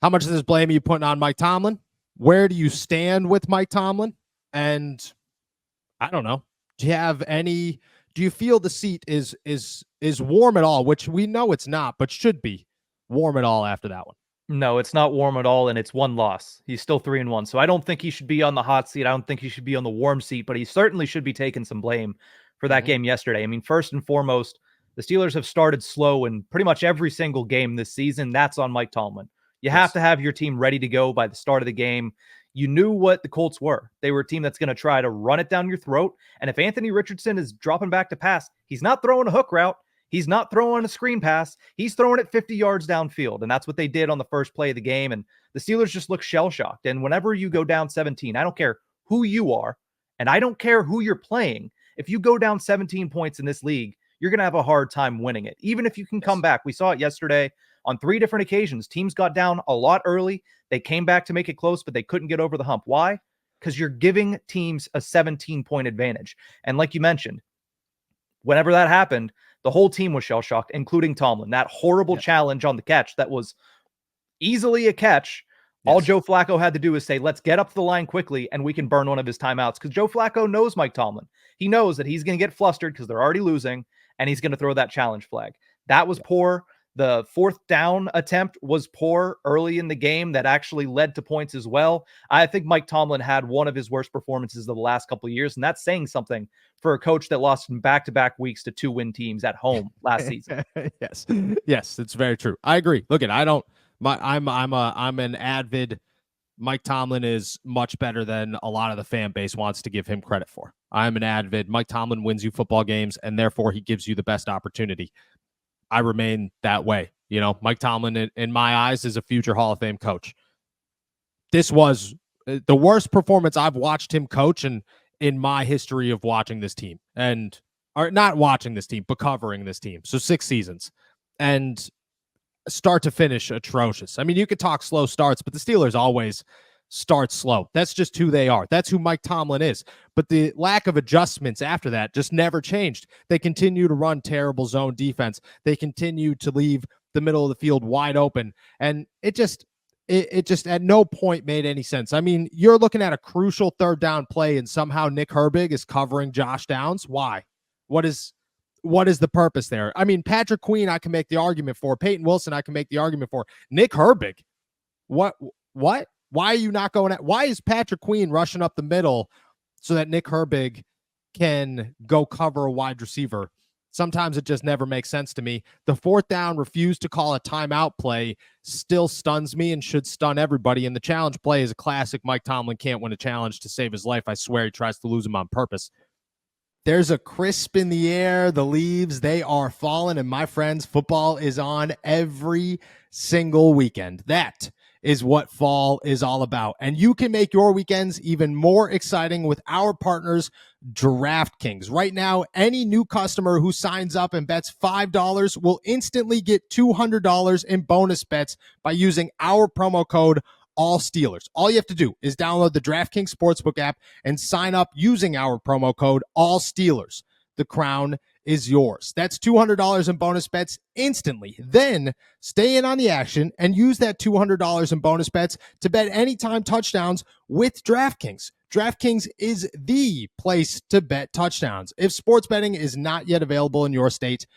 How much of this blame are you putting on Mike Tomlin? Where do you stand with Mike Tomlin? And I don't know. Do you feel the seat is warm at all, which we know it's not, but should be warm at all after that one? No, it's not warm at all, and it's one loss. He's still 3-1. So I don't think he should be on the hot seat. I don't think he should be on the warm seat, but he certainly should be taking some blame for that game yesterday. I mean, first and foremost, the Steelers have started slow in pretty much every single game this season. That's on Mike Tomlin. You have to have your team ready to go by the start of the game. You knew what the Colts were. They were a team that's going to try to run it down your throat. And if Anthony Richardson is dropping back to pass, he's not throwing a hook route. He's not throwing a screen pass. He's throwing it 50 yards downfield. And that's what they did on the first play of the game. And the Steelers just look shell-shocked. And whenever you go down 17, I don't care who you are, and I don't care who you're playing. If you go down 17 points in this league, you're going to have a hard time winning it. Even if you can come back. We saw it yesterday on 3 different occasions. Teams got down a lot early. They came back to make it close, but they couldn't get over the hump. Why? Because you're giving teams a 17-point advantage. And like you mentioned, whenever that happened, the whole team was shell-shocked, including Tomlin. That horrible challenge on the catch that was easily a catch. All Joe Flacco had to do is say, let's get up to the line quickly and we can burn one of his timeouts. Because Joe Flacco knows Mike Tomlin. He knows that he's going to get flustered because they're already losing, and he's going to throw that challenge flag. That was poor. The 4th down attempt was poor early in the game that actually led to points as well. I think Mike Tomlin had one of his worst performances of the last couple of years, and that's saying something for a coach that lost in back-to-back weeks to 2-win teams at home last season. Yes, it's very true. I agree. Look at I'm an avid. Mike Tomlin is much better than a lot of the fan base wants to give him credit for. I'm an avid. Mike Tomlin wins you football games, and therefore he gives you the best opportunity. I remain that way. You know, Mike Tomlin, in my eyes, is a future Hall of Fame coach. This was the worst performance I've watched him coach in my history of watching this team. Or not watching this team, but covering this team. So 6 seasons. And start to finish atrocious. I mean, you could talk slow starts, but the Steelers always start slow. That's just who they are. That's who Mike Tomlin is. But the lack of adjustments after that just never changed. They continue to run terrible zone defense. They continue to leave the middle of the field wide open. And it just at no point made any sense. I mean, you're looking at a crucial 3rd down play and somehow Nick Herbig is covering Josh Downs. Why? What is the purpose there? I mean, Patrick Queen, I can make the argument for. Peyton Wilson, I can make the argument for. Nick Herbig, what? Why are you not going at? Why is Patrick Queen rushing up the middle so that Nick Herbig can go cover a wide receiver? Sometimes it just never makes sense to me. The 4th down refuse to call a timeout play still stuns me and should stun everybody. And the challenge play is a classic. Mike Tomlin can't win a challenge to save his life. I swear he tries to lose him on purpose. There's a crisp in the air. The leaves, they are falling. And my friends, football is on every single weekend. That is what fall is all about. And you can make your weekends even more exciting with our partners, DraftKings. Right now, any new customer who signs up and bets $5 will instantly get $200 in bonus bets by using our promo code ALLSteelers. All you have to do is download the DraftKings Sportsbook app and sign up using our promo code ALLSteelers. The crown is yours. That's $200 in bonus bets instantly. Then stay in on the action and use that $200 in bonus bets to bet anytime touchdowns with DraftKings. DraftKings is the place to bet touchdowns. If sports betting is not yet available in your state,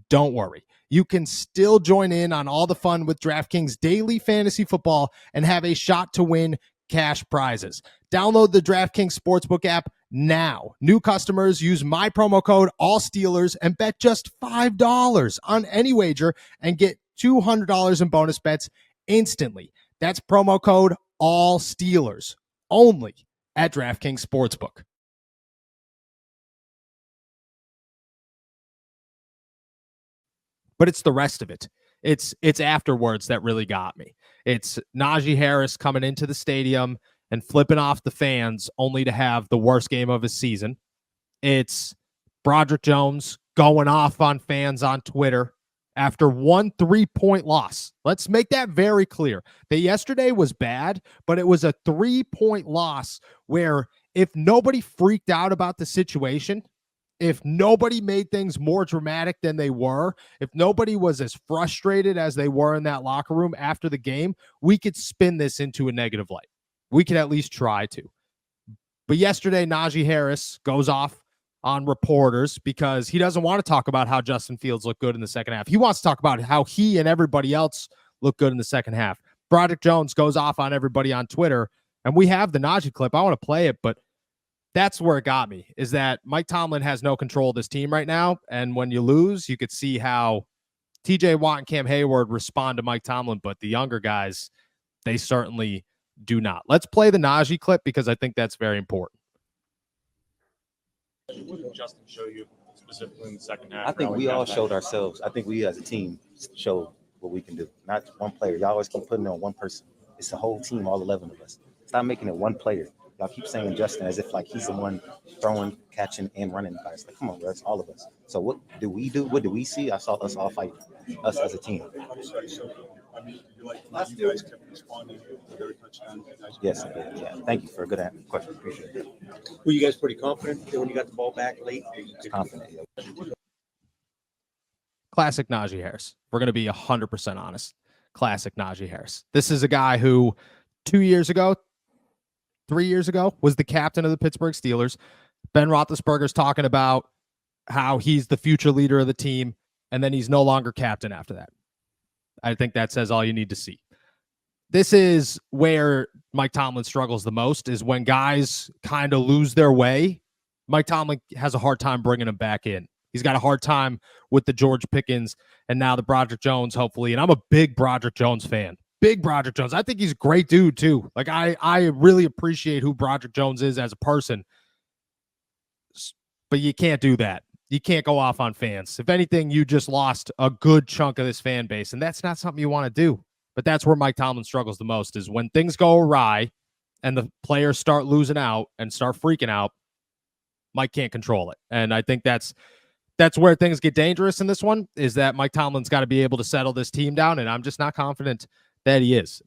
don't worry. You can still join in on all the fun with DraftKings daily fantasy football and have a shot to win cash prizes. Download the DraftKings Sportsbook app now. New customers use my promo code ALLSteelers and bet just $5 on any wager and get $200 in bonus bets instantly. That's promo code ALLSteelers only at DraftKings Sportsbook. But it's the rest of it. It's afterwards that really got me. It's Najee Harris coming into the stadium and flipping off the fans only to have the worst game of his season. It's Broderick Jones going off on fans on Twitter after one 3-point loss. Let's make that very clear. That yesterday was bad, but it was a 3-point loss where if nobody freaked out about the situation, if nobody made things more dramatic than they were, if nobody was as frustrated as they were in that locker room after the game, we could spin this into a negative light. We could at least try to. But yesterday, Najee Harris goes off on reporters because he doesn't want to talk about how Justin Fields looked good in the second half. He wants to talk about how he and everybody else looked good in the second half. Broderick Jones goes off on everybody on Twitter, and we have the Najee clip. I want to play it, but that's where it got me, is that Mike Tomlin has no control of this team right now, and when you lose, you could see how TJ Watt and Cam Hayward respond to Mike Tomlin, but the younger guys, they certainly do not. Let's play the Najee clip because I think that's very important. What did Justin show you specifically in the second half? I think we all showed ourselves. I think we as a team showed what we can do. Not one player. Y'all always keep putting it on one person. It's the whole team, all 11 of us. Stop making it one player. Y'all keep saying Justin as if like he's the one throwing, catching, and running guys. Like, come on, bro, it's all of us. So what do we do? What do we see? I saw us all fight, us as a team. You guys kept responding to every touchdown. Yes, yeah. Thank you for a good question. Appreciate it. Were you guys pretty confident that when you got the ball back late? Confident. Yeah. Classic Najee Harris. We're going to be 100% honest. Classic Najee Harris. This is a guy who 3 years ago, was the captain of the Pittsburgh Steelers. Ben Roethlisberger's talking about how he's the future leader of the team, and then he's no longer captain after that. I think that says all you need to see. This is where Mike Tomlin struggles the most, is when guys kind of lose their way. Mike Tomlin has a hard time bringing them back in. He's got a hard time with the George Pickens and now the Broderick Jones, hopefully. And I'm a big Broderick Jones fan. Big Broderick Jones. I think he's a great dude, too. Like, I really appreciate who Broderick Jones is as a person. But you can't do that. You can't go off on fans. If anything, you just lost a good chunk of this fan base, and that's not something you want to do. But that's where Mike Tomlin struggles the most, is when things go awry and the players start losing out and start freaking out, Mike can't control it. And I think that's where things get dangerous in this one, is that Mike Tomlin's got to be able to settle this team down, and I'm just not confident that he is.